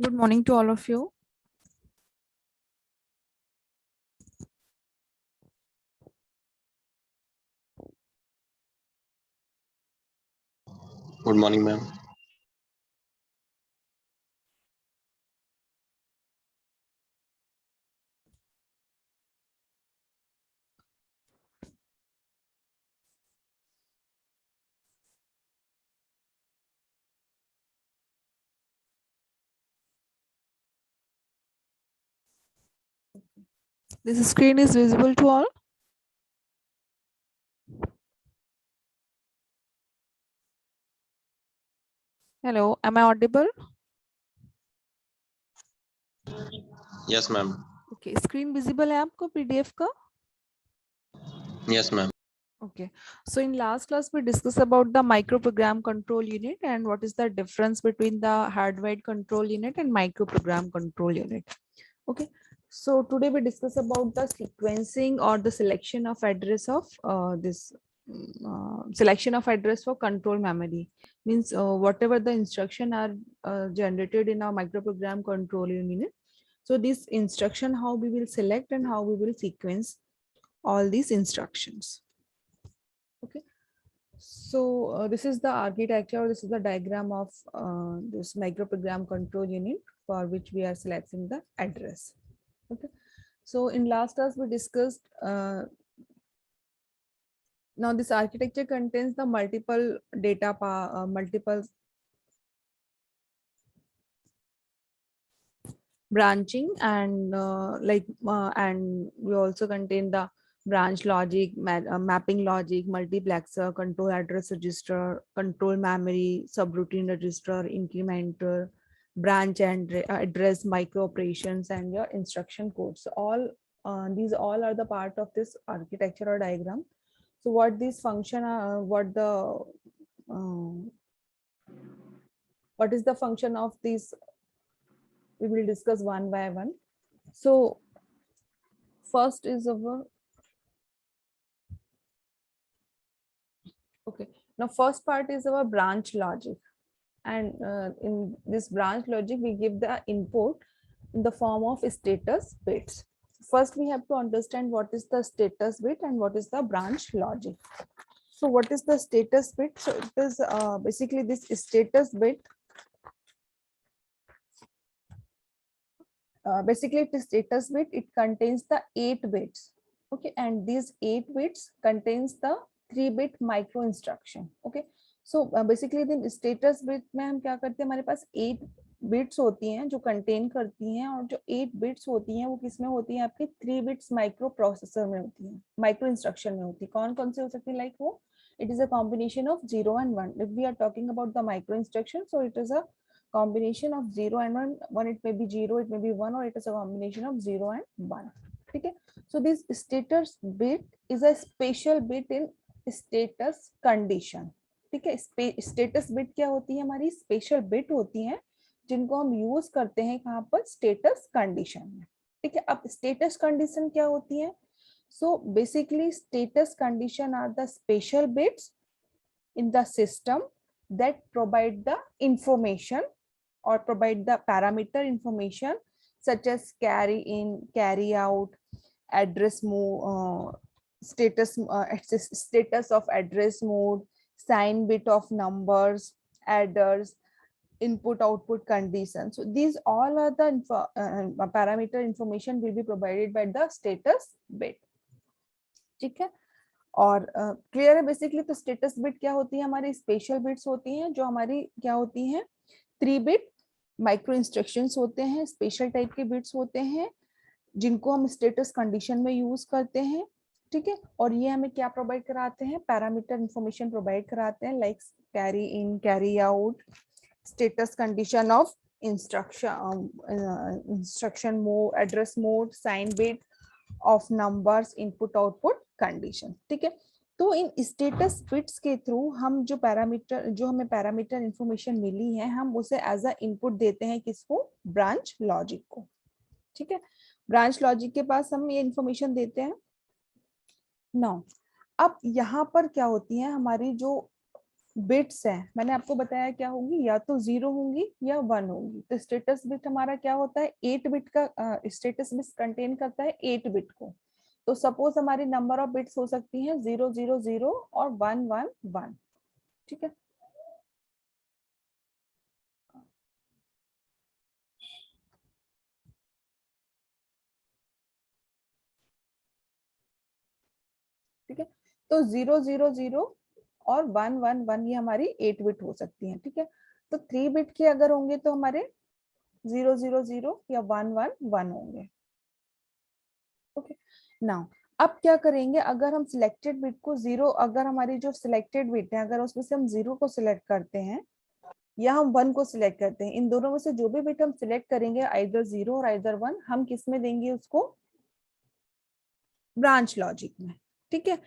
Good morning to all of you. Good morning, ma'am. This screen is visible to all. Hello, am I audible? Yes, ma'am. Okay, screen visible है आपको PDF का? Yes, ma'am. Okay, so in last class we discussed about the microprogram control unit and what is the difference between the hardwired control unit and microprogram control unit. Okay, so today we discuss about the sequencing or the selection of address of selection of address for control memory. Means whatever the instruction are generated in our microprogram control unit. So this instruction, how we will select and how we will sequence all these instructions. Okay, so this is the architecture, this is the diagram of this microprogram control unit for which we are selecting the address. Okay, so in last class we discussed now this architecture contains the multiple multiple branching and and we also contain the branch logic, mapping logic, multiplexer, control address register, control memory, subroutine register, incrementer, branch and address, micro operations, and your instruction codes. So all these all are the part of this architecture or diagram. So what these function what is the function of these, we will discuss one by one. So first is our okay. Now first part is our branch logic, and in this branch logic we give the input in the form of status bits. First we have to understand what is the status bit and what is the branch logic. So what is the status bit? So it is basically this status bit. Basically the status bit, it contains the 8 bits. Okay, and these 8 bits contains the 3-bit micro instruction. Okay, so basically the status bit में हम क्या करते हैं, हमारे पास 8 bits होती हैं जो contain करती हैं, और जो 8 बिट्स होती हैं वो किसमें होती हैं, आपके 3 बिट्स माइक्रो प्रोसेसर में होती हैं, माइक्रो इंस्ट्रक्शन में होती है. कौन कौन से हो सकती है, लाइक वो it is a combination of 0 and 1. If we are talking about the micro instruction, so it is a combination of 0 and 1. One it may be 0, it may be 1, or it is a combination of 0 and 1. Okay, so this status bit is a special bit in status condition. ठीक है, status bit क्या होती है, हमारी special bit होती है जिनको हम यूज करते हैं कहाँ पर, स्टेटस कंडीशन में. ठीक है, अब स्टेटस कंडीशन क्या होती है? So basically status condition are the special bits in the system that provide the information or provide the parameter information such as carry in, carry out, address mode, status of address mode, sign bit of numbers, adders, input output conditions. So these all are the parameter information will be provided by the status bit. ठीक है, और clear है. Basically तो status bit क्या होती है, हमारी special bits होती हैं जो हमारी क्या होती हैं, 3 बिट माइक्रो इंस्ट्रक्शंस होते हैं, स्पेशल टाइप के बिट्स होते हैं जिनको हम स्टेटस कंडीशन में यूज करते हैं. ठीक है, और ये हमें क्या प्रोवाइड कराते हैं, पैरामीटर इंफॉर्मेशन प्रोवाइड कराते हैं, like carry in, carry out, status condition of instruction mode, address mode, sign bit of numbers, input output condition. ठीक है, तो इन स्टेटस बिट्स के थ्रू हम जो पैरामीटर, जो हमें पैरामीटर इंफॉर्मेशन मिली है, हम उसे एज अ इनपुट देते हैं किसको, ब्रांच लॉजिक को. ठीक है, ब्रांच लॉजिक के पास हम ये इंफॉर्मेशन देते हैं. नाउ अब यहाँ पर क्या होती है, हमारी जो बिट्स है, मैंने आपको बताया क्या होंगी, या तो 0 होंगी या 1 होंगी। तो स्टेटस बिट हमारा क्या होता है, 8 बिट का स्टेटस बिट कंटेन करता है 8 बिट को। तो सपोज हमारी नंबर ऑफ बिट्स हो सकती हैं 000 और 111। ठीक है, ठीक है। तो 000 और 111 ये हमारी 8 बिट हो सकती हैं। ठीक है, तो 3 बिट के अगर होंगे तो हमारे 000 या 111 होंगे। ओके, नाउ अब क्या करेंगे, अगर हम सिलेक्टेड बिट को 0, अगर हमारी जो सिलेक्टेड बिट है अगर उसमें से हम 0 को सिलेक्ट करते हैं या हम 1 को सिलेक्ट करते हैं, इन दोनों में से जो भी बिट हम सिलेक्ट करेंगे आइदर 0 और आइदर 1, हम किस में देंगे उसको, ब्रांच लॉजिक में। ठीक है,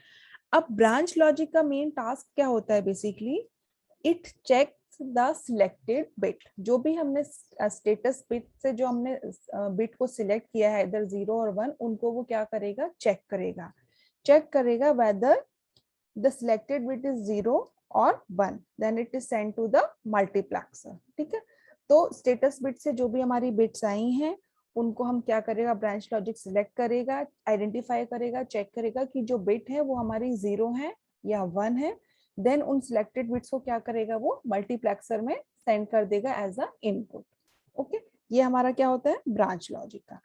अब ब्रांच लॉजिक का मेन टास्क क्या होता है, basically it checks the selected bit. जो भी हमने स्टेटस बिट से जो हमने बिट को सिलेक्ट किया है इधर 0 और 1, उनको वो क्या करेगा, चेक करेगा whether the selected bit is 0 और 1, then it is send to the multiplexer. ठीक है, तो स्टेटस बिट से जो भी हमारी बिट्स आई हैं उनको हम क्या करेगा, ब्रांच लॉजिक सिलेक्ट करेगा, आइडेंटिफाई करेगा, चेक करेगा कि जो बिट है वो हमारी 0 है या 1 है, देन उन सिलेक्टेड बिट्स को क्या करेगा, वो मल्टीप्लेक्सर में सेंड कर देगा एज अ इनपुट। ओके, ये हमारा क्या होता है, ब्रांच लॉजिक का।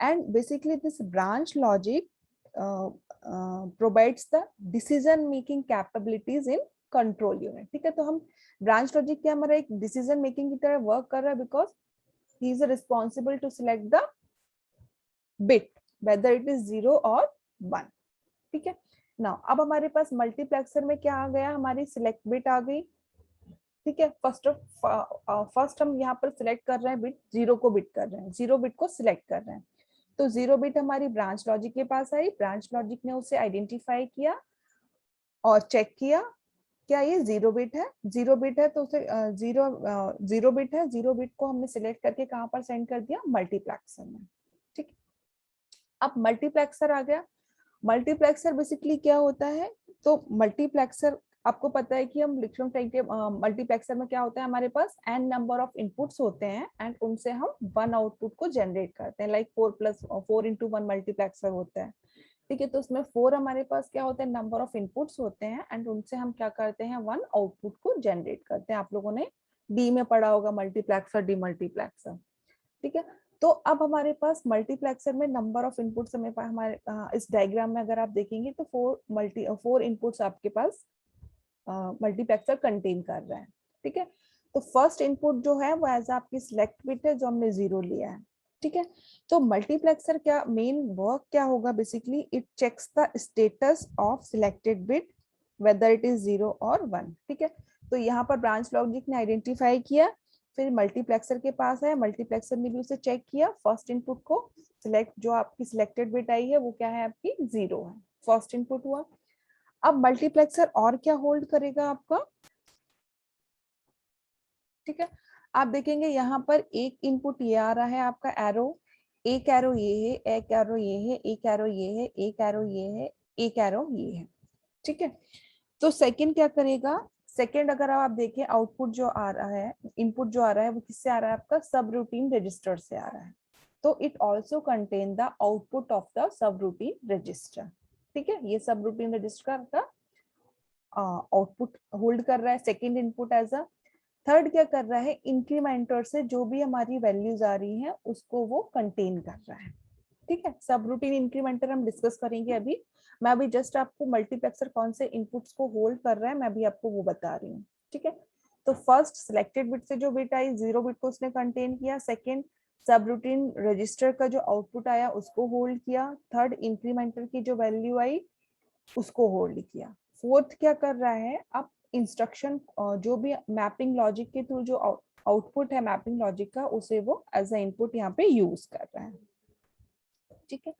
And basically this branch logic provides the decision making capabilities in control unit. ठीक है, तो हम ब्रांच लॉजिक क्या हमारा एक डिसीजन मेकिंग की तरह वर्क कर रहा है, because he is responsible to select the bit whether it is 0 और 1। ठीक है, नाउ अब हमारे पास मल्टीप्लेक्सर में क्या आ गया, हमारी सिलेक्ट बिट आ गई। ठीक है, फर्स्ट हम यहाँ पर सिलेक्ट कर रहे हैं बिट 0 को, बिट कर रहे हैं 0 बिट को सिलेक्ट कर रहे हैं। तो 0 बिट हमारी ब्रांच लॉजिक के पास आई, ब्रांच लॉजिक ने उसे आइडेंटिफाई किया और चेक किया क्या ये 0 बिट है, 0 बिट है तो उसे 0 बिट है, 0 बिट को हमने सिलेक्ट करके कहाँ पर सेंड कर दिया, मल्टीप्लेक्सर में। ठीक, अब मल्टीप्लेक्सर आ गया। मल्टीप्लेक्सर बेसिकली क्या होता है, तो मल्टीप्लेक्सर आपको पता है कि हम लिखते टाइप मल्टीप्लेक्सर में क्या होता है, हमारे पास n नंबर ऑफ इनपुट्स होते हैं एंड उनसे हम वन आउटपुट को जनरेट करते हैं, लाइक 4 into 1 मल्टीप्लेक्सर होता है। ठीक है, तो उसमें 4 हमारे पास क्या होते हैं, नंबर ऑफ इनपुट्स होते हैं एंड उनसे हम क्या करते हैं, वन आउटपुट को जनरेट करते हैं। आप लोगों ने डी में पढ़ा होगा मल्टीप्लेक्सर, डीमल्टीप्लेक्सर। ठीक है, तो अब हमारे पास मल्टीप्लेक्सर में नंबर ऑफ इनपुट्स हमारे इस डायग्राम में अगर आप देखेंगे तो 4 इनपुट्स आपके पास मल्टीप्लेक्सर कंटेन कर रहा है। ठीक है, तो फर्स्ट इनपुट जो है वो एज आपकी सिलेक्ट बिट है जो हमने 0 लिया है। ठीक है, तो मल्टीप्लेक्सर क्या मेन वर्क क्या होगा, basically it checks the status of selected bit whether it is 0 और 1। ठीक है, तो यहाँ पर ब्रांच लॉजिक ने आइडेंटिफाई किया, फिर मल्टीप्लेक्सर के पास है, मल्टीप्लेक्सर ने भी उसे चेक किया, फर्स्ट इनपुट को सिलेक्ट, जो आपकी सिलेक्टेड बिट आई है वो क्या है, आपकी 0 है, फर्स्ट इनपुट हुआ। अब मल्टीप्लेक्सर और क्या होल्ड करेगा आपका, ठीक है, आप देखेंगे यहाँ पर एक इनपुट ये आ रहा है आपका एरो, एक एरो ये है, एक एरो ये है, एक एरो ये है, एक एरो ये है, एक एरो ये है। ठीक है, तो सेकंड क्या करेगा, सेकंड अगर आप देखें आउटपुट जो आ रहा है, इनपुट जो आ रहा है वो किससे आ रहा है, आपका सब रूटीन रजिस्टर से आ रहा है। तो it also contain the output of the subroutine register. ठीक है, ये सब रूटीन रजिस्टर का आउटपुट होल्ड कर रहा है second input as a. Third क्या कर रहा है, इंक्रीमेंटर से जो भी हमारी वैल्यूज आ रही हैं उसको वो कंटेन कर रहा है। ठीक है, सब रूटीन इंक्रीमेंटर हम डिस्कस करेंगे अभी। मैं अभी जस्ट आपको मल्टीप्लेक्सर कौन से इनपुट्स को होल्ड कर रहा है मैं अभी आपको वो बता रही हूँ। ठीक है, तो फर्स्ट सिलेक्टेड बिट से जो बिट आई 0 बिट को उसने कंटेन किया, सेकंड सब रूटीन रजिस्टर का जो आउटपुट आया उसको होल्ड किया, थर्ड इंक्रीमेंटर की जो वैल्यू आई उसको होल्ड किया, फोर्थ क्या कर रहा है, अब इंस्ट्रक्शन जो भी मैपिंग लॉजिक के थ्रू जो आउटपुट है मैपिंग लॉजिक का उसे वो एज अ इनपुट यहाँ पे यूज कर रहा है। ठीक है,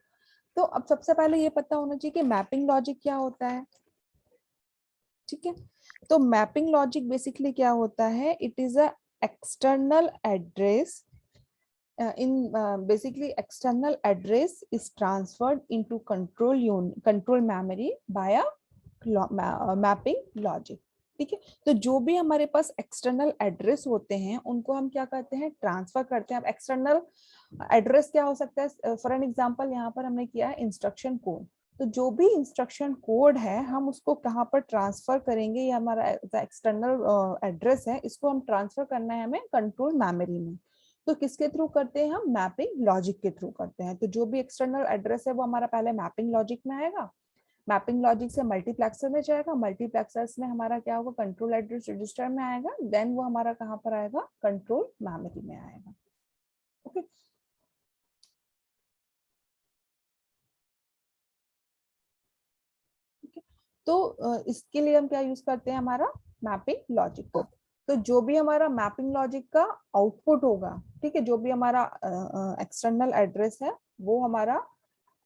तो अब सबसे पहले ये पता होना चाहिए कि मैपिंग लॉजिक क्या होता है। ठीक है, तो मैपिंग लॉजिक बेसिकली क्या होता है, it is a external address in basically external address is transferred into control memory by a mapping logic. ठीक है। तो जो भी हमारे पास एक्सटर्नल एड्रेस होते हैं उनको हम क्या करते हैं, ट्रांसफर करते हैं। अब एक्सटर्नल एड्रेस क्या हो सकता है, फॉर एन एग्जांपल यहाँ पर हमने किया है इंस्ट्रक्शन कोड। तो जो भी इंस्ट्रक्शन कोड है हम उसको कहाँ पर ट्रांसफर करेंगे, ये हमारा एक्सटर्नल एड्रेस है, इसको हम ट्रांसफर करना है हमें कंट्रोल मेमोरी में। तो किसके थ्रू करते हैं हम, मैपिंग लॉजिक के थ्रू करते हैं। तो जो भी एक्सटर्नल एड्रेस है वो हमारा पहले मैपिंग लॉजिक में आएगा, मैपिंग लॉजिक से मल्टीप्लेक्सर में जाएगा, मल्टीप्लेक्सर्स में हमारा क्या होगा, कंट्रोल एड्रेस रजिस्टर में आएगा, देन वो हमारा कहाँ पर आएगा, कंट्रोल मेमोरी में आएगा। ओके तो इसके लिए हम क्या यूज करते हैं, हमारा मैपिंग लॉजिक को। तो जो भी हमारा मैपिंग लॉजिक का आउटपुट होगा, ठीक है, जो भी हमारा एक्सटर्नल एड्रेस है वो हमारा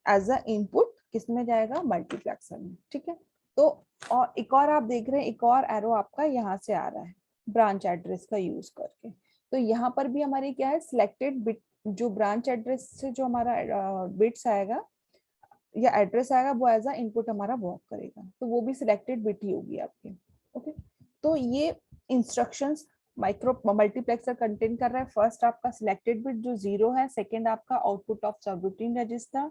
एज अ इनपुट किस में जाएगा, मल्टीप्लेक्सर में। ठीक है। तो और एक और आप देख रहे हैं, एक और एरो आपका यहाँ से आ रहा है ब्रांच एड्रेस का यूज करके। तो यहाँ पर भी हमारी क्या है, सिलेक्टेड बिट, जो ब्रांच एड्रेस से जो हमारा बिट्स आएगा या एड्रेस आएगा वो एज अ इनपुट हमारा वर्क करेगा, तो वो भी सिलेक्टेड बिट ही होगी आपकी। ओके तो ये इंस्ट्रक्शंस माइक्रो मल्टीप्लेक्सर कंटेन कर रहा है। फर्स्ट आपका सिलेक्टेड बिट जो 0 है, सेकंड आपका output of subroutine register,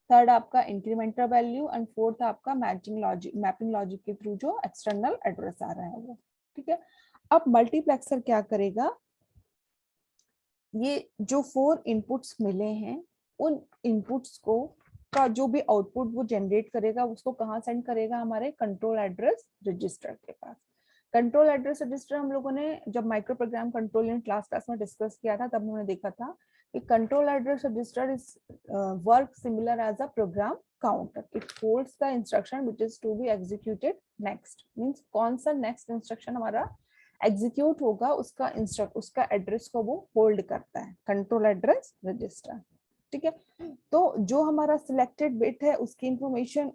third आपका इंक्रीमेंटल वैल्यू एंड फोर्थ आपका मैचिंग लॉजिक, मैपिंग लॉजिक के थ्रू जो एक्सटर्नल एड्रेस आ रहा है वो। ठीक है। अब मल्टीप्लेक्सर क्या करेगा, ये जो 4 इनपुट्स मिले हैं उन इनपुट्स को का जो भी आउटपुट वो जनरेट करेगा उसको कहाँ सेंड करेगा, हमारे कंट्रोल एड्रेस रजिस्टर के पास। कंट्रोल एड्रेस रजिस्टर हम लोगों ने जब micro program control in class में डिस्कस किया था तब हमने देखा था कि control address register is work similar as a program counter. It holds the instruction which is to be executed next, means कौन सा नेक्स्ट इंस्ट्रक्शन हमारा एग्जीक्यूट होगा उसका एड्रेस को वो होल्ड करता है, कंट्रोल एड्रेस रजिस्टर। ठीक है। तो जो हमारा सिलेक्टेड बिट है उसकी इंफॉर्मेशन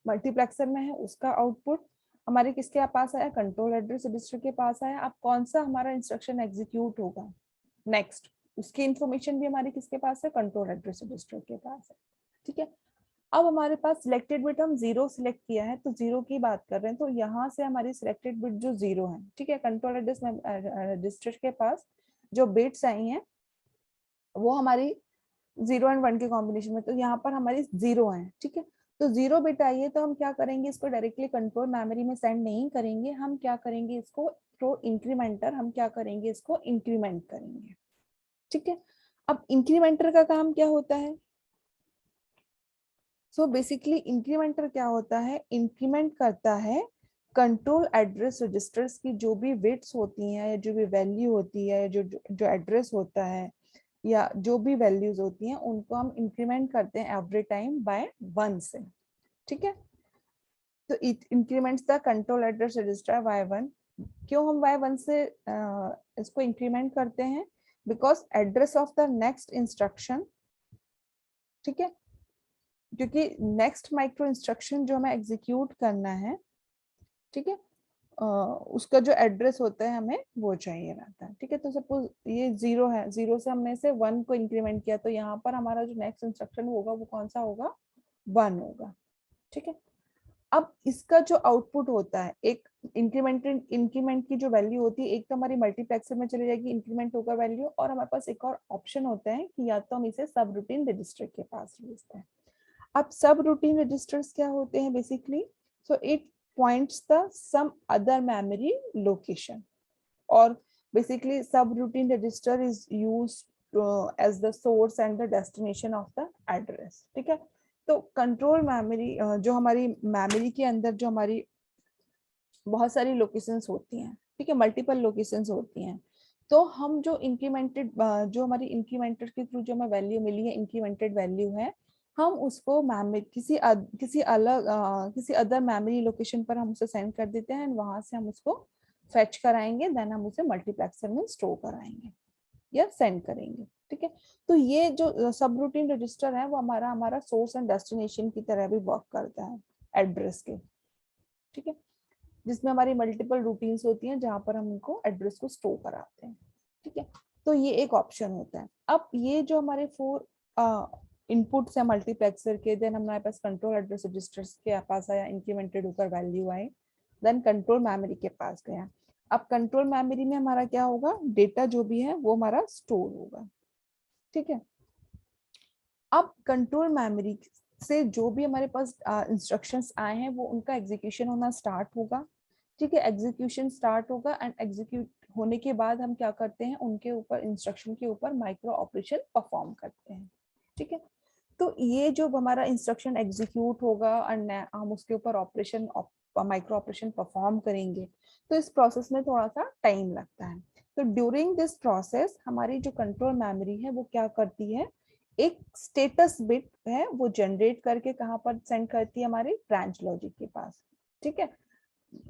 मल्टीप्लेक्सर में है, उसका आउटपुट हमारे किसके पास आया, कंट्रोल एड्रेस रजिस्टर के पास आया। अब कौन सा हमारा इंस्ट्रक्शन एग्जीक्यूट होगा नेक्स्ट, उसकी इंफॉर्मेशन भी हमारी किसके पास है, कंट्रोल एड्रेस रजिस्टर के पास है। ठीक है। अब हमारे पास सिलेक्टेड बिट हम 0 सिलेक्ट किया है, तो 0 की बात कर रहे हैं, तो यहाँ से हमारी सिलेक्टेड बिट जो 0 है, ठीक है, कंट्रोल एड्रेस रजिस्टर के पास जो बिट्स आई हैं वो हमारी 0 एंड 1 के कॉम्बिनेशन में, तो यहाँ पर हमारी 0 है। ठीक है। तो 0 बिट आई है तो हम क्या करेंगे, इसको डायरेक्टली कंट्रोल मेमोरी में सेंड नहीं करेंगे, हम क्या करेंगे, इसको थ्रू इंक्रीमेंटर हम क्या करेंगे, इसको इंक्रीमेंट करेंगे। ठीक है। अब इंक्रीमेंटर का काम क्या होता है, सो बेसिकली इंक्रीमेंटर क्या होता है, इंक्रीमेंट करता है कंट्रोल एड्रेस रजिस्टर्स की जो भी बिट्स होती हैं या जो भी वैल्यू होती है, जो जो एड्रेस होता है या जो भी वैल्यूज होती हैं उनको हम इंक्रीमेंट करते हैं एवरी टाइम बाय 1 से। ठीक है। तो it increments the control address register y1। क्यों हम y1 से इसको इंक्रीमेंट करते हैं, because address of the next instruction, ठीक है, क्योंकि नेक्स्ट माइक्रो इंस्ट्रक्शन जो हमें एग्जीक्यूट करना है, ठीक है, उसका जो एड्रेस होता है हमें वो चाहिए रहता है। ठीक है। तो सपोज ये 0 है, 0 से हमने से 1 को इंक्रीमेंट किया, तो यहाँ पर हमारा जो नेक्स्ट इंस्ट्रक्शन होगा वो कौन सा होगा, 1 होगा। ठीक है। अब इसका जो आउटपुट होता है, एक इंक्रीमेंट की जो वैल्यू होती है, एक तो हमारी मल्टीप्लेक्सर में चली जाएगी इंक्रीमेंट होकर वैल्यू, और हमारे पास एक और ऑप्शन होता है कि या तो हम इसे सब रूटीन रजिस्टर के पास भेजते हैं। अब सब रूटीन रजिस्टर्स क्या होते हैं basically, so it points the some other memory location, और basically subroutine register is used as the source and the destination of the address। ठीक है। तो कंट्रोल मेमोरी जो हमारी मेमोरी के अंदर जो हमारी बहुत सारी लोकेशंस होती हैं, ठीक है, मल्टीपल लोकेशंस होती हैं, तो हम जो इंक्रीमेंटेड जो हमारी इंक्रीमेंटर के थ्रू जो हमें वैल्यू मिली है, इंक्रीमेंटेड वैल्यू है, हम उसको मेमोरी किसी अदर मेमोरी लोकेशन पर हम उसे सेंड कर देते हैं, वहां से हम उसको फेच कराएंगे, देन हम उसे मल्टीप्लेक्सर में स्टोर कराएंगे या सेंड करेंगे। ठीक है। तो ये जो सब रूटीन रजिस्टर है वो हमारा सोर्स एंड डेस्टिनेशन की तरह भी वर्क करता है एड्रेस के। ठीक है। जिसमें हमारी मल्टीपल रूटीन्स होती हैं जहां पर हम उनको एड्रेस को स्टोर कराते हैं। ठीक है। तो ये एक ऑप्शन होता है। अब ये जो हमारे 4 इनपुट्स है मल्टीप्लेक्सर के, देन हमारे पास कंट्रोल एड्रेस रजिस्टर्स के पास आया, इंक्रीमेंटेड होकर वैल्यू आए, देन कंट्रोल मेमोरी के पास गया। अब कंट्रोल मेमोरी में हमारा क्या होगा, डेटा जो भी है वो हमारा स्टोर होगा, ठीक है। अब कंट्रोल मेमोरी से जो भी हमारे पास इंस्ट्रक्शंस आए हैं वो उनका एग्जीक्यूशन होना स्टार्ट होगा, ठीक है। एग्जीक्यूशन स्टार्ट होगा एंड एग्जीक्यूट होने के बाद हम क्या करते हैं, उनके ऊपर इंस्ट्रक्शन के ऊपर माइक्रो ऑपरेशन परफॉर्म करते हैं, ठीक है। तो ये जो हमारा इंस्ट्रक्शन एग्जीक्यूट होगा एंड हम उसके ऊपर ऑपरेशन माइक्रो ऑपरेशन परफॉर्म करेंगे, तो इस प्रोसेस में थोड़ा सा टाइम लगता है। तो ड्यूरिंग दिस प्रोसेस हमारी जो कंट्रोल मेमोरी है वो क्या करती है, एक स्टेटस बिट है वो जनरेट करके कहाँ पर सेंड करती है, हमारे ब्रांच लॉजिक के पास, ठीक है।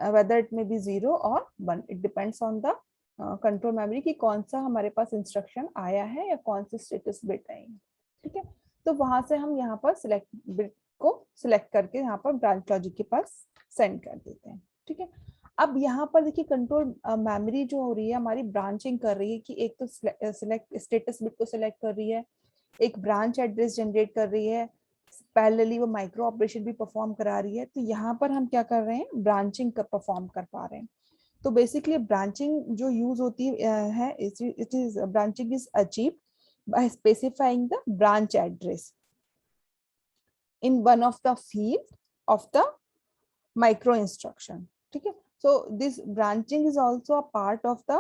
whether it may be 0 or 1, it depends on the control memory की कौन सा हमारे पास इंस्ट्रक्शन आया है या कौन से स्टेटस बिट आएंगे, ठीक है। तो वहां से हम यहाँ पर सिलेक्ट बिट को सिलेक्ट करके यहाँ पर ब्रांच लॉजिक के पास सेंड कर देते हैं, ठीक है। अब यहाँ पर देखिए कंट्रोल मेमोरी जो हो रही है हमारी ब्रांचिंग कर रही है कि एक तो सिलेक्ट स्टेटस बिट को सिलेक्ट कर रही है, एक ब्रांच एड्रेस जनरेट कर रही है, पैरेलली वो माइक्रो ऑपरेशन भी परफॉर्म करा रही है। तो यहाँ पर हम क्या कर रहे हैं, ब्रांचिंग का परफॉर्म कर पा रहे हैं। तो बेसिकली ब्रांचिंग जो यूज होती है, it is branching is achieve by specifying the branch address in one of the field of the micro instruction, ठीक है। so this branching is also a part of the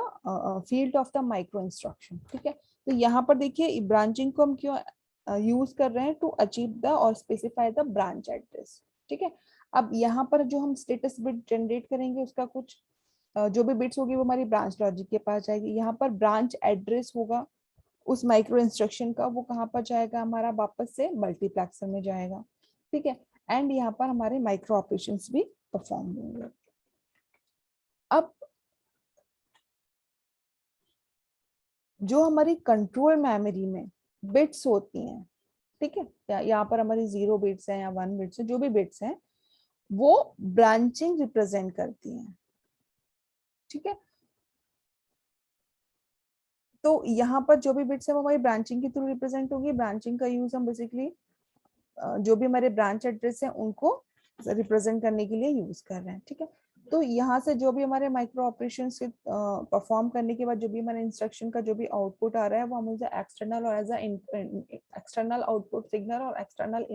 field of the micro instruction, ठीक है। तो यहाँ पर देखिए branching को हम क्यों यूज कर रहे हैं, टू अचीव द और स्पेसिफाई द ब्रांच एड्रेस, ठीक है। अब यहाँ पर जो हम स्टेटस बिट जनरेट करेंगे उसका कुछ जो भी बिट्स होगी वो हमारी ब्रांच लॉजिक के पास जाएगी। यहाँ पर ब्रांच एड्रेस होगा उस माइक्रो इंस्ट्रक्शन का, वो कहाँ पर जाएगा, हमारा वापस से मल्टीप्लेक्सर में जाएगा, ठीक है। एंड यहाँ पर हमारे माइक्रो ऑपरेशंस भी परफॉर्म होंगे। अब जो हमारी कंट्रोल मेमोरी में बिट्स होती हैं, ठीक है, यहाँ पर हमारी 0 बिट्स हैं या 1 बिट्स है, जो भी बिट्स हैं वो ब्रांचिंग रिप्रेजेंट करती हैं, ठीक है। तो यहाँ पर जो भी बिट्स है वो हमारी ब्रांचिंग के थ्रू रिप्रेजेंट होगी। ब्रांचिंग का यूज हम बेसिकली जो भी हमारे ब्रांच एड्रेस है उनको रिप्रेजेंट करने के लिए यूज कर रहे हैं, ठीक है। तो यहाँ से जो भी हमारे माइक्रो ऑपरेशन से परफॉर्म करने के बाद जो भी हमारे इंस्ट्रक्शन का जो भी आउटपुट आ रहा है वो हम उसे एक्सटर्नल और एज एक्सटर्नल आउटपुट सिग्नल और एक्सटर्नल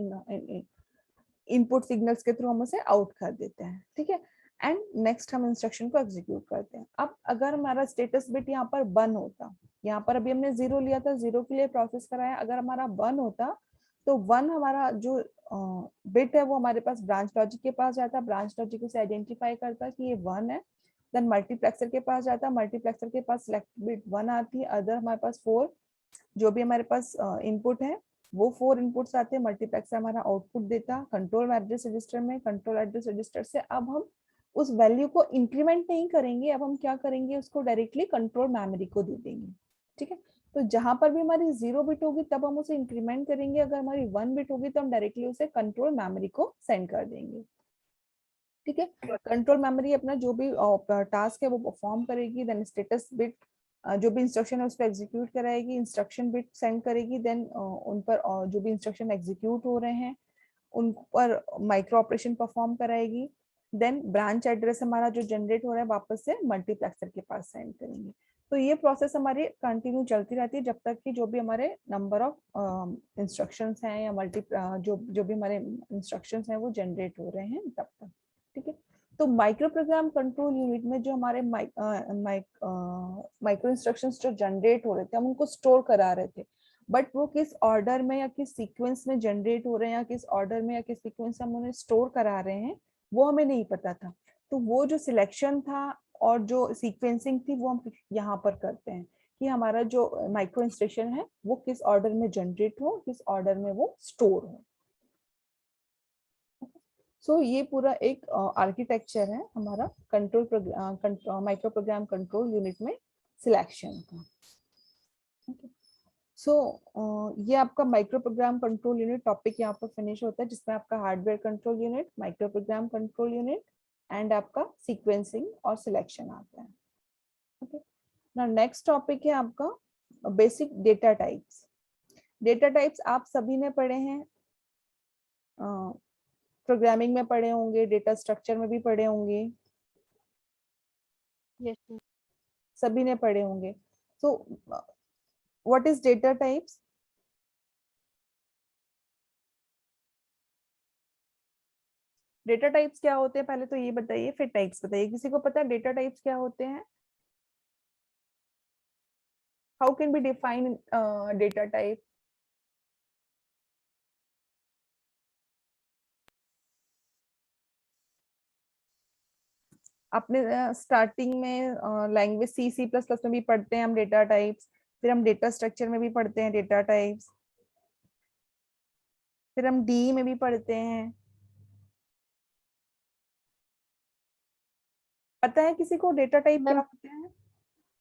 इनपुट सिग्नल्स के थ्रू हम उसे आउट कर देते हैं, ठीक है। एंड नेक्स्ट हम इंस्ट्रक्शन को एग्जीक्यूट करते हैं। अब अगर हमारा स्टेटस बिट यहाँ पर 1 होता, यहाँ पर अभी हमने 0 लिया था, 0 के लिए प्रोसेस कराया, अगर हमारा 1 होता तो 1 हमारा जो बिट है वो हमारे पास ब्रांच लॉजिक के पास जाता, ब्रांच लॉजिक उसे आइडेंटिफाई करता कि ये 1 है, देन मल्टीप्लेक्सर के पास जाता, मल्टीप्लेक्सर के पास सिलेक्ट बिट 1 आती है, अदर हमारे पास 4 जो भी हमारे पास इनपुट है वो 4 इनपुट्स आते हैं, मल्टीप्लेक्सर हमारा आउटपुट देता कंट्रोल एड्रेस रजिस्टर में। कंट्रोल एड्रेस रजिस्टर से अब हम उस वैल्यू को इंक्रीमेंट नहीं करेंगे, अब हम क्या करेंगे, उसको डायरेक्टली कंट्रोल मेमोरी को दे देंगे, ठीक है। तो जहां पर भी हमारी 0 बिट होगी तब हम उसे इंक्रीमेंट करेंगे, अगर हमारी 1 बिट होगी तो हम डायरेक्टली उसे कंट्रोल मेमोरी को सेंड कर देंगे, ठीक है। कंट्रोल मेमोरी अपना जो भी टास्क है वो परफॉर्म करेगी, देन स्टेटस बिट जो भी इंस्ट्रक्शन है उसको एग्जीक्यूट कराएगी, इंस्ट्रक्शन बिट सेंड करेगी, देन उन पर जो भी इंस्ट्रक्शन एग्जीक्यूट हो रहे हैं उन पर माइक्रो ऑपरेशन परफॉर्म कराएगी, देन ब्रांच एड्रेस हमारा जो जनरेट हो रहा है वापस से मल्टीप्लेक्सर के पास सेंड करेंगे। तो ये प्रोसेस हमारी कंटिन्यू चलती रहती है जब तक कि जो भी हमारे नंबर ऑफ इंस्ट्रक्शंस हैं या जो भी हमारे इंस्ट्रक्शंस हैं वो जनरेट हो रहे हैं तब तक, ठीक है। तो माइक्रो प्रोग्राम कंट्रोल यूनिट में जो हमारे माइक्रो इंस्ट्रक्शंस जो जनरेट हो रहे थे हम उनको स्टोर करा रहे थे, बट वो किस ऑर्डर में या किस सीक्वेंस में जनरेट हो रहे हैं या किस ऑर्डर में या किस सीक्वेंस में हम उन्हें स्टोर करा रहे हैं वो हमें नहीं पता था। तो वो जो सिलेक्शन था और जो सीक्वेंसिंग थी वो हम यहाँ पर करते हैं कि हमारा जो माइक्रो इंस्ट्रक्शन है वो किस ऑर्डर में जनरेट हो, किस ऑर्डर में वो स्टोर हो। सो ये पूरा एक आर्किटेक्चर है हमारा control micro program control unit में सिलेक्शन का। सो ये आपका micro program control unit topic यहाँ पर फिनिश होता है, जिसमें आपका hardware control unit, micro program control unit and आपका सीक्वेंसिंग और सिलेक्शन आता है। ओके, नाउ नेक्स्ट टॉपिक है आपका basic data types. Data types आप सभी ने पढ़े हैं, प्रोग्रामिंग में पढ़े होंगे, डेटा स्ट्रक्चर में भी पढ़े होंगे, Yes, ma'am. सभी ने पढ़े होंगे. So what is data types? Data types क्या होते हैं पहले तो ये बताइए, फिर टाइप्स बताइए. किसी को पता है डेटा टाइप्स क्या होते हैं? How can be define data type? अपने स्टार्टिंग में लैंग्वेज सी प्लस प्लस में भी पढ़ते हैं हम डेटा टाइप्स, फिर हम डेटा स्ट्रक्चर में भी पढ़ते हैं डेटा टाइप्स, फिर हम डी में भी पढ़ते हैं. पता है किसी को डेटा टाइप क्या मैम होते हैं?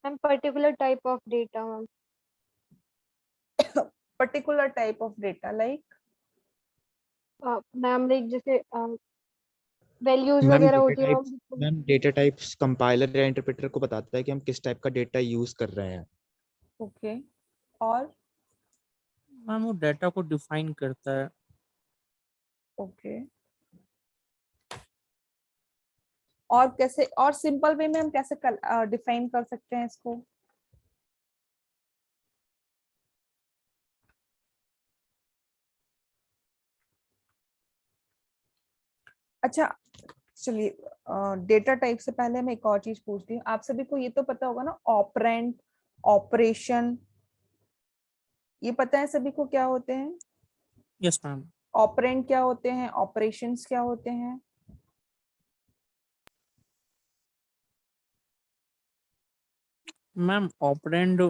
Ma'am particular type of data ma'am. Particular type of data like ma'am like जैसे वैल्यूज मैम वगैरह डेटा होती है types ma'am. Ma'am data types compiler या इंटरप्रेटर को बताता है कि हम किस टाइप का डेटा यूज कर रहे हैं. ओके. और मैम वो डेटा को डिफाइन करता है. ओके. और कैसे, और सिंपल वे में हम कैसे डिफाइन कर सकते हैं इसको? अच्छा चलिए, डेटा टाइप से पहले मैं एक और चीज पूछती हूँ. आप सभी को ये तो पता होगा ना, ऑपरेंड, ऑपरेशन, ये पता है सभी को क्या होते हैं? Yes ma'am. ऑपरेंड क्या होते हैं, ऑपरेशंस क्या होते हैं? मैम ऑपरेंड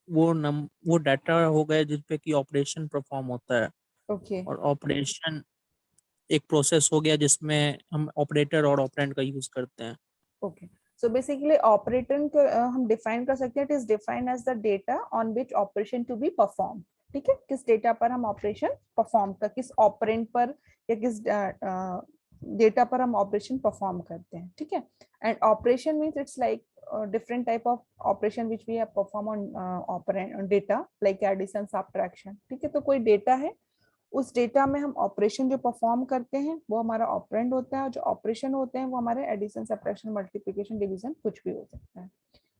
वो डाटा हो गया जिसपे कि ऑपरेशन परफॉर्म होता है, ओके. और ऑपरेशन एक प्रोसेस हो गया जिसमें हम ऑपरेटर और ऑपरेंड का यूज करते हैं. ओके. सो बेसिकली ऑपरेटर को हम डिफाइन कर सकते हैं. It is defined as the data on which operation to be perform. ठीक है, किस डेटा पर हम ऑपरेशन परफॉर्म कर, किस ऑपरेंड पर या किस डेटा पर हम ऑपरेशन परफॉर्म करते हैं. ठीक है. And operation means it's like different type of operation which we have perform on operand on data like addition subtraction. ठीक है, तो कोई डेटा है, उस डेटा में हम ऑपरेशन जो परफॉर्म करते हैं वो हमारा ऑपरेंड होता है, और जो ऑपरेशन होते हैं वो हमारे एडिशन सब्ट्रैक्शन मल्टीप्लिकेशन डिवीजन कुछ भी हो सकता है.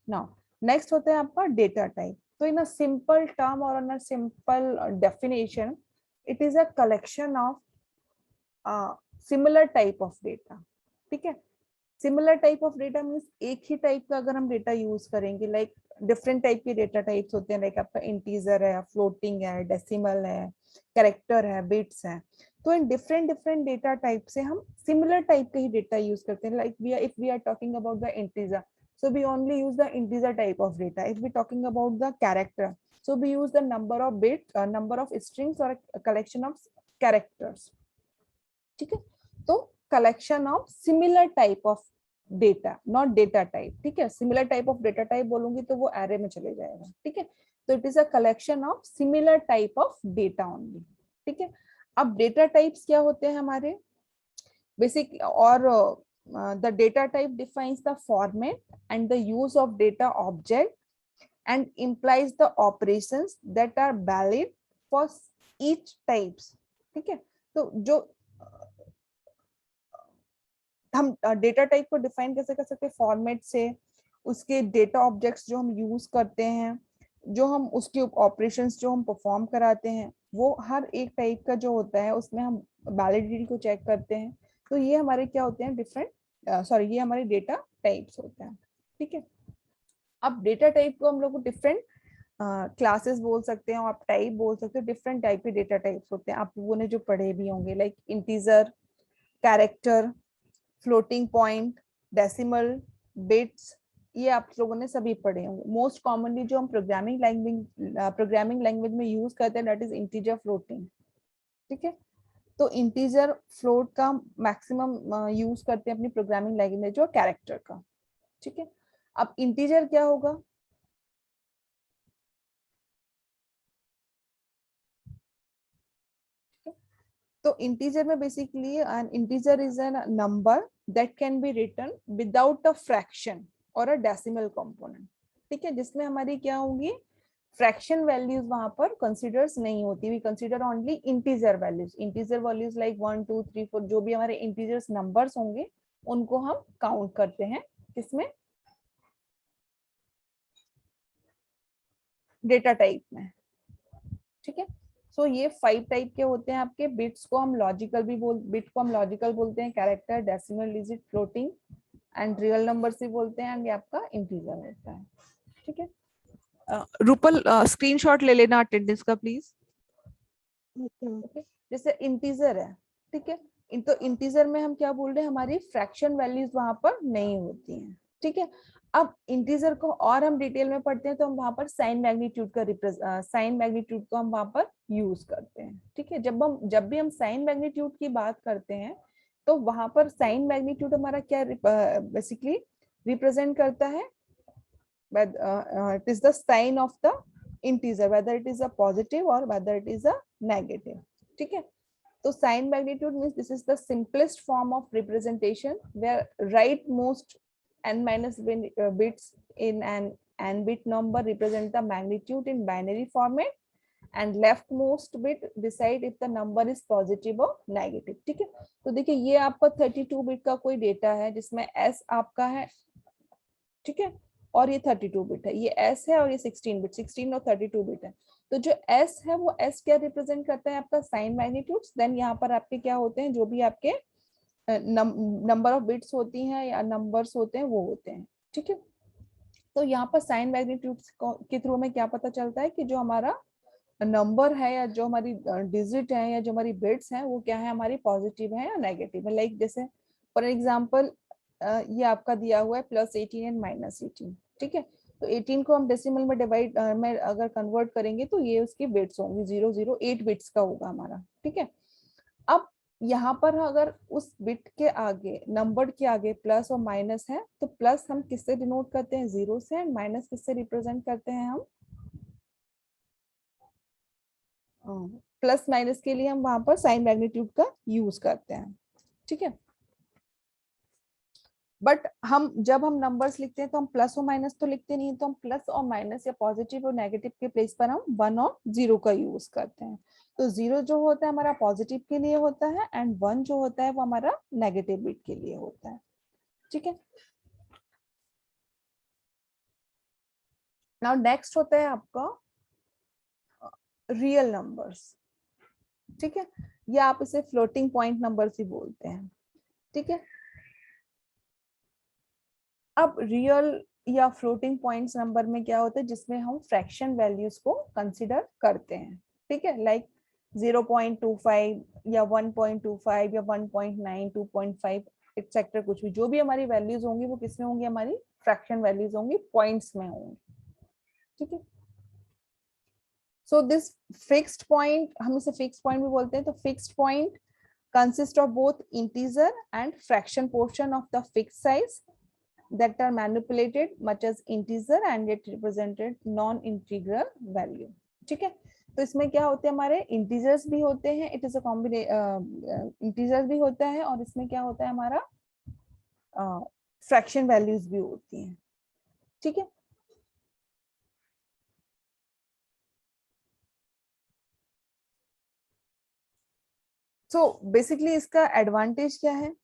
नाउ नेक्स्ट होता है आपका डेटा टाइप. तो इन अ सिंपल टर्म और in a simple definition, it is a collection of similar type of data. ठीक है. Similar type of data means एक ही टाइप का अगर हम डेटा यूज करेंगे, लाइक डिफरेंट टाइप के डेटा टाइप्स होते हैं, लाइक आपका इंटीजर है, फ्लोटिंग है, डेसिमल है, कैरेक्टर है, बिट्स है. तो in different different data type से हम सिमिलर टाइप का ही डेटा यूज करते हैं. Like if we are talking about the integer, so we only use the integer type of data. If we're talking about the character, so we use the number of bits, number of strings, or a collection of characters. ठीक है. तो collection of similar type of data, not data type. ठीक है, similar type of data type बोलूंगी तो वो array में चले जाएगा. ठीक है. तो it is a collection of similar type of data only. ठीक है. अब डेटा टाइप्स क्या होते हैं हमारे बेसिक, और the data type defines the format and the use of data object and implies the operations that are valid for each types. ठीक है. तो जो हम डेटा टाइप को डिफाइन कैसे कर सकते हैं? फॉर्मेट से, उसके डेटा ऑब्जेक्ट्स जो हम यूज करते हैं, जो हम उसके ऑपरेशंस जो हम परफॉर्म कराते हैं, वो हर एक टाइप का जो होता है उसमें हम वैलिडिटी को चेक करते हैं. तो ये हमारे क्या होते हैं? डिफरेंट, सॉरी, ये हमारे डेटा टाइप्स होते हैं. ठीक है. अब डेटा टाइप को हम लोग डिफरेंट क्लासेस बोल सकते हैं, और आप टाइप बोल सकते हो. डिफरेंट टाइप के डेटा टाइप्स होते हैं, आप लोगों ने जो पढ़े भी होंगे, like integer, character, floating point, decimal, bits, ये आप लोगों ने सभी पढ़े होंगे. मोस्ट कॉमनली जो हम प्रोग्रामिंग लैंग्वेज में यूज करते हैं दैट इज इंटीजर, फ्लोटिंग. ठीक है. तो इंटीजर फ्लोट का मैक्सिमम यूज करते हैं अपनी प्रोग्रामिंग लैंग्वेज और कैरेक्टर का. ठीक है. अब इंटीजर क्या होगा? तो इंटीजर में basically an integer is an number that can be written without a fraction और अ डेसिमल कंपोनेंट. ठीक है. जिसमें हमारी क्या होगी? फ्रैक्शन वैल्यूज वहां पर कंसीडर्स नहीं होती. We consider only integer values. Integer values like 1 2 3 4 जो भी हमारे इंटीजर्स नंबर्स होंगे उनको हम काउंट करते हैं किसमें? डेटा टाइप में, ठीक है। सो ये 5 टाइप के होते हैं आपके। बिट्स को हम लॉजिकल भी बिट को हम लॉजिकल बोलते हैं, character, decimal, digit, floating and real numbers भी बोलते हैं, एंड ये आपका इंटीजर होता है, ठीक है। रूपल स्क्रीनशॉट ले लेना अटेंडेंस का प्लीज। ओके, जैसे इंटीजर है, ठीक है, तो इंटीजर में हम क्या बोल रहे हैं, हमारी फ्रैक्शन वैल्यूज वहां पर नहीं होती हैं, ठीक है। अब इंटीजर को और हम डिटेल में पढ़ते हैं तो हम वहां पर साइन मैग्नीट्यूड का साइन मैग्नीट्यूड को हम वहां पर यूज करते हैं, ठीक है। जब भी हम साइन मैग्नीट्यूड की बात करते हैं तो वहां पर साइन मैग्नीट्यूड हमारा क्या बेसिकली रिप्रेजेंट करता है, it is the sign of the integer, whether it is a positive or whether it is a negative, ठीक है। तो sign magnitude means this is the simplest form of representation where right most n minus bits in an n bit number represent the magnitude in binary format and leftmost bit decide if the number is positive or negative, ठीक है। तो देखिए ये आपका 32 bit का कोई data है जिसमें s आपका है, ठीक है, और ये 32 बिट है, ये s है और ये 16 बिट, 16 और 32 बिट है। तो जो s है वो s क्या रिप्रेजेंट करता है, आपका साइन मैग्नीट्यूड्स। देन यहाँ पर आपके क्या होते हैं, जो भी आपके नंबर ऑफ बिट्स होती हैं या नंबर्स होते हैं वो होते हैं, ठीक है। तो यहाँ पर साइन मैग्नीट्यूड्स के थ्रू में क्या पता चलता है कि जो हमारा नंबर है या जो हमारी डिजिट है या जो हमारी बिट्स हैं वो क्या है, हमारी पॉजिटिव है या नेगेटिव है। लाइक जैसे फॉर एग्जांपल ये आपका दिया हुआ है +18 एंड -18, ठीक है। तो 18 को हम डेसिमल में डिवाइड में अगर कन्वर्ट करेंगे तो ये उसकी बिट्स होंगी 008 बिट्स का होगा हमारा, ठीक है। अब यहाँ पर अगर उस बिट के आगे, नंबर के आगे प्लस और माइनस है तो प्लस हम किससे डिनोट करते हैं, 0 से, एंड माइनस किससे रिप्रेजेंट करते हैं हम, प्लस माइनस के लिए हम वहां पर साइन मैग्नीट्यूड का यूज करते हैं, ठीक है। बट जब हम नंबर्स लिखते हैं तो हम प्लस और माइनस तो लिखते नहीं है, तो हम प्लस और माइनस या पॉजिटिव और नेगेटिव के प्लेस पर हम 1 और 0 का यूज करते हैं। तो 0 जो होता है हमारा पॉजिटिव के लिए होता है एंड 1 जो होता है वो हमारा नेगेटिव बिट के लिए होता है, ठीक है। नाउ नेक्स्ट होता है आपका रियल नंबर्स, ठीक है, या आप इसे फ्लोटिंग पॉइंट नंबर्स ही बोलते हैं, ठीक है। अब रियल या फ्लोटिंग पॉइंट्स नंबर में क्या होता है, जिसमें हम फ्रैक्शन वैल्यूज को कंसीडर करते हैं, ठीक है। लाइक 0.25 या 1.25 या 1.9, 2.5 एक्सेट्रा, कुछ भी जो भी हमारी वैल्यूज होंगी वो किसमें होंगी, हमारी फ्रैक्शन वैल्यूज होंगी, पॉइंट्स में होंगी, ठीक है। सो दिस फिक्स्ड पॉइंट, हम इसे फिक्स्ड पॉइंट भी बोलते हैं। तो fixed point consist of both integer and fraction portion of the fixed size that are manipulated much as integer and yet represented non-integral value, ठीक है। तो इसमें क्या होते हैं, हमारे इंटीजर्स भी होते हैं, इट इज अ इंटीजर्स भी होता है, और इसमें क्या होता है हमारा फ्रैक्शन वैल्यूज भी होती हैं, ठीक है। सो बेसिकली इसका एडवांटेज क्या है,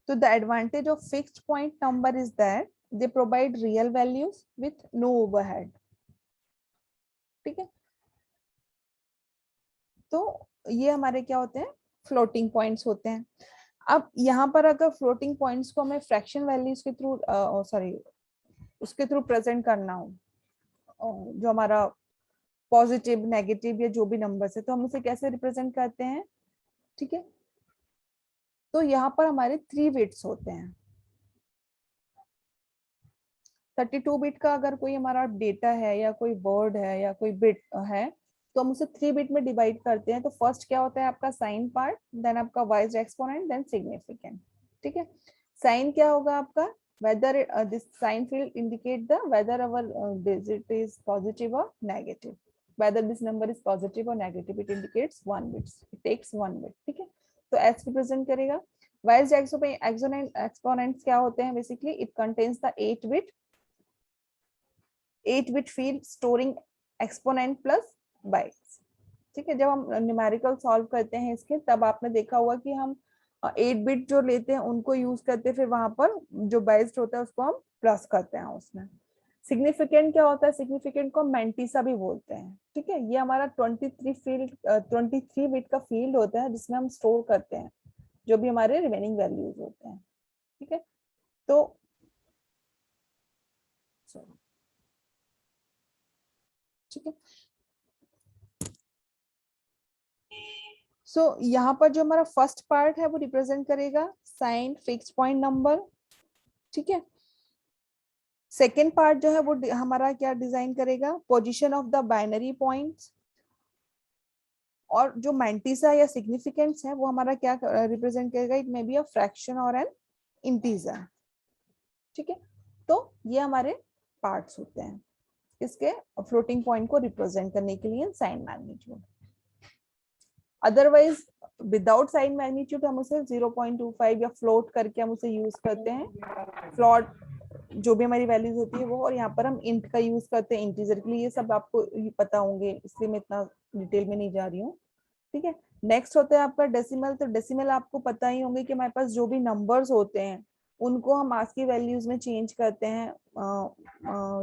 so the advantage of fixed point number is that they provide real values with no overhead, ठीक है। तो ये हमारे क्या होते हैं, फ्लोटिंग पॉइंट्स होते हैं। अब यहाँ पर अगर फ्लोटिंग पॉइंट्स को हमें फ्रैक्शन वैल्यूज के थ्रू उसके थ्रू प्रेजेंट करना हो, जो हमारा पॉजिटिव, नेगेटिव या जो भी नंबर्स है, तो हम उसे कैसे रिप्रेजेंट करते हैं, ठीक है। तो यहाँ पर हमारे 3 बिट्स होते हैं। 32 बिट का अगर कोई हमारा डेटा है या कोई वर्ड है या कोई बिट है तो हम उसे 3 बिट में डिवाइड करते हैं। तो फर्स्ट क्या होता है आपका साइन पार्ट, देन आपका वाइज एक्सपोनेंट, देन सिग्निफिकेंट, ठीक है। साइन क्या होगा आपका, whether this sign field indicate the whether our digit is positive or negative, whether this number is positive or negative, it indicates 1 bits, it takes 1 bit, ठीक है। तो S represent करेगा। Wise exponents क्या होते हैं, basically it contains the 8 bit field storing exponent plus bytes, ठीक है। जब हम न्यूमेरिकल सॉल्व करते हैं इसके, तब आपने देखा होगा कि हम 8 बिट जो लेते हैं उनको यूज करते हैं, फिर वहां पर जो बाइट्स होता है उसको हम प्लस करते हैं उसमें, सिग्निफिकेंट क्या होता है, सिग्निफिकेंट को मैंटिसा भी बोलते हैं, ठीक है। ये हमारा 23 बिट का फील्ड होता है जिसमें हम स्टोर करते हैं जो भी हमारे रिमेनिंग वैल्यूज होते हैं, ठीक है। तो ठीक है, सो यहाँ पर जो हमारा फर्स्ट पार्ट है वो रिप्रेजेंट करेगा साइन फिक्स पॉइंट नंबर, ठीक है। सेकेंड पार्ट जो है वो हमारा क्या डिजाइन करेगा, position of the binary points. और जो मैंटिसा या सिग्निफिकेंस है वो हमारा क्या रिप्रेजेंट करेगा, it may be a fraction और एन इंटीजर, ठीक है। तो ये हमारे पार्ट्स होते हैं इसके फ्लोटिंग पॉइंट को रिप्रेजेंट करने के लिए sign magnitude. Otherwise without sign magnitude हम उसे 0.25 या फ्लोट करके हम उसे यूज करते हैं, फ्लोट जो भी हमारी वैल्यूज होती है वो, और यहाँ पर हम इंट का यूज करते हैं इंटीजर के लिए। ये सब आपको पता होंगे इसलिए मैं इतना डिटेल में नहीं जा रही हूँ, ठीक है। नेक्स्ट होता है आपका डेसिमल। तो डेसिमल आपको पता ही होंगे कि हमारे पास जो भी नंबर्स होते हैं उनको हम आस्की वैल्यूज में चेंज करते हैं।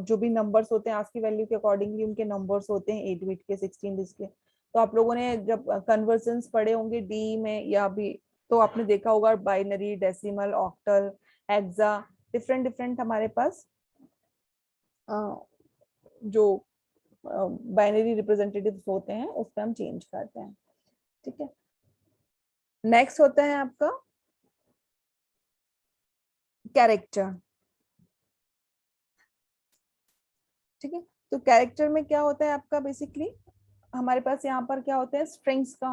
जो भी नंबर्स होते हैं आस्की वैल्यू के अकॉर्डिंगली उनके नंबर्स होते हैं 8 बिट के, 16 बिट के। तो आप लोगों ने जब कन्वर्जन्स पढ़े होंगे डी में या भी, तो आपने देखा होगा binary, decimal, octal, hexa, different different हमारे पास जो बाइनरी रिप्रेजेंटेटिव्स होते हैं उस पर हम चेंज करते हैं, ठीक है। नेक्स्ट होता है आपका कैरेक्टर, ठीक है। तो कैरेक्टर में क्या होता है आपका, बेसिकली हमारे पास यहाँ पर क्या होता है, स्ट्रिंग्स का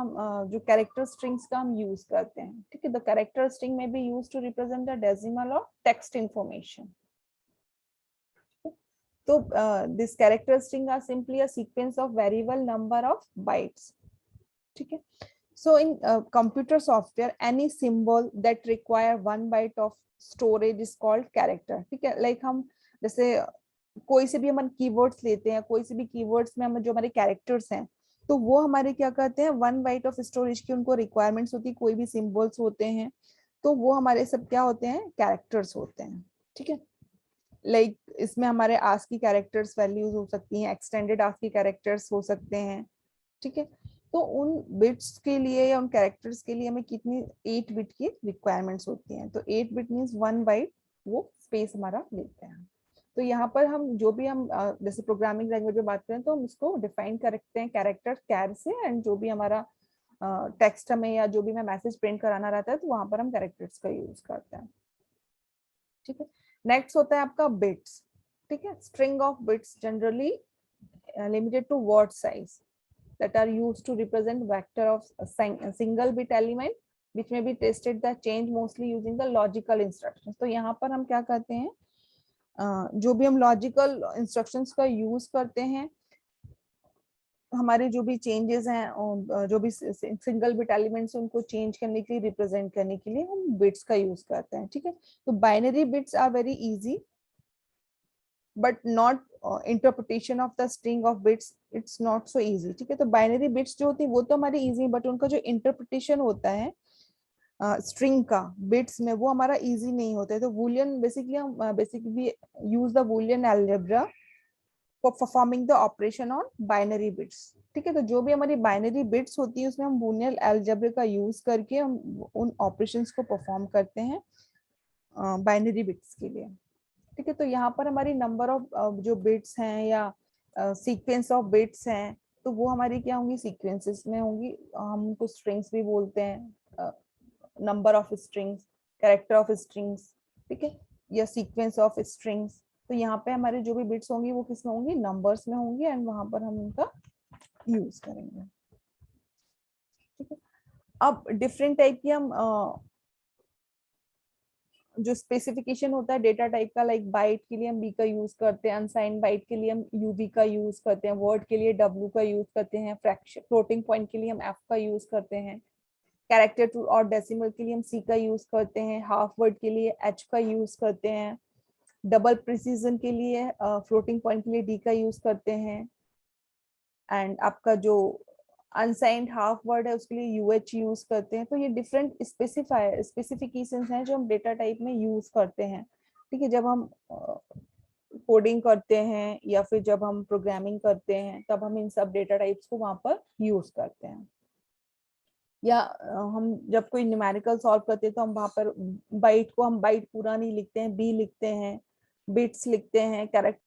जो कैरेक्टर स्ट्रिंग्स का हम यूज करते हैं, ठीक है। द कैरेक्टर स्ट्रिंग में be use to represent the decimal और टेक्स्ट इंफॉर्मेशन। तो this character string are simply a sequence of variable number of bytes, ठीक है। So in computer software, any symbol that require 1 byte of storage is called character, ठीक है। Like हम जैसे कोई से भी हम कीवर्ड्स लेते हैं, कोई से भी कीवर्ड्स में हम जो हमारे कैरेक्टर्स हैं तो वो हमारे क्या कहते हैं 1 बाइट ऑफ स्टोरेज की उनको रिक्वायरमेंट्स होती है। कोई भी सिंबल्स होते हैं तो वो हमारे सब क्या होते हैं, कैरेक्टर्स होते हैं, ठीक है। लाइक इसमें हमारे आस्की कैरेक्टर्स वैल्यूज हो सकती हैं, एक्सटेंडेड आस्की कैरेक्टर्स हो सकते हैं, ठीक है। तो उन बिट्स के लिए या उन कैरेक्टर्स के लिए हमें कितनी 8 बिट की रिक्वायरमेंट्स होती हैं। तो 8 बिट मींस 1 बाइट वो स्पेस हमारा लेते हैं। तो यहाँ पर हम जो भी हम जैसे प्रोग्रामिंग लैंग्वेज में बात करें तो हम उसको डिफाइन करते हैं कैरेक्टर कैर से, एंड जो भी हमारा टेक्स्ट हमें या जो भी मैं मैसेज प्रिंट कराना रहता है तो वहां पर हम कैरेक्टर्स का यूज करते हैं, ठीक है। नेक्स्ट होता है आपका बिट्स, ठीक है। String of bits generally limited to word size that are used to represent vector of a single bit element which may be tested the change mostly using the logical instructions। तो यहाँ पर हम क्या करते हैं, जो भी हम लॉजिकल इंस्ट्रक्शंस का यूज करते हैं हमारे जो भी चेंजेस हैं, जो भी सिंगल बिट एलिमेंट्स उनको चेंज करने के लिए, रिप्रेजेंट करने के लिए हम बिट्स का यूज करते हैं, ठीक है। तो binary bits are very easy but not interpretation of the string of bits, it's not so easy, ठीक है। तो बाइनरी बिट्स जो होती है वो तो हमारी इजी, बट उनका जो इंटरप्रिटेशन होता है स्ट्रिंग का बिट्स में वो हमारा इजी नहीं होता है। तो बूलियन बेसिकली हम basically use the Boolean algebra for performing the operation on binary bits, ठीक है। तो जो भी हमारी बाइनरी बिट्स होती है उसमें हम बूलियन अलजेब्रा का यूज करके हम उन ऑपरेशंस को परफॉर्म करते हैं बाइनरी बिट्स के लिए, ठीक है। तो यहाँ पर हमारी नंबर ऑफ जो बिट्स हैं या सीक्वेंस ऑफ बिट्स हैं तो वो हमारी क्या होंगी, सीक्वेंसेस में होंगी। हम उनको स्ट्रिंग्स भी बोलते हैं, number of strings, character of strings, ठीक है, या सीक्वेंस ऑफ स्ट्रिंग्स। तो यहाँ पे हमारे जो भी बिट्स होंगी वो किस में होंगी, नंबर्स में होंगी, एंड वहां पर हम उनका यूज करेंगे, ठीक है। अब डिफरेंट टाइप की हम जो स्पेसिफिकेशन होता है डेटा टाइप का, लाइक बाइट के लिए हम बी का यूज करते हैं, अनसाइंड बाइट के लिए हम यूबी का यूज करते हैं, वर्ड के लिए डब्ल्यू का यूज करते हैं, फ्रैक्शन फ्लोटिंग पॉइंट के लिए हम एफ का यूज करते हैं, कैरेक्टर टू और डेसिमल के लिए हम सी का यूज करते हैं, हाफ वर्ड के लिए एच का यूज करते हैं, डबल प्रिसीजन के लिए फ्लोटिंग पॉइंट के लिए डी का यूज करते हैं, एंड आपका जो अनसाइंड हाफ वर्ड है उसके लिए यूएच यूज करते हैं। तो ये डिफरेंट स्पेसिफिकेशंस हैं जो हम डेटा टाइप में यूज करते हैं, ठीक है। जब हम कोडिंग करते हैं या फिर जब हम प्रोग्रामिंग करते हैं तब हम इन सब डेटा टाइप्स को वहां पर यूज करते हैं। या हम जब कोई न्यूमेरिकल सॉल्व करते हैं तो हम वहां पर बाइट को हम बाइट पूरा नहीं लिखते हैं, बी लिखते हैं, बिट्स लिखते हैं, कैरेक्टर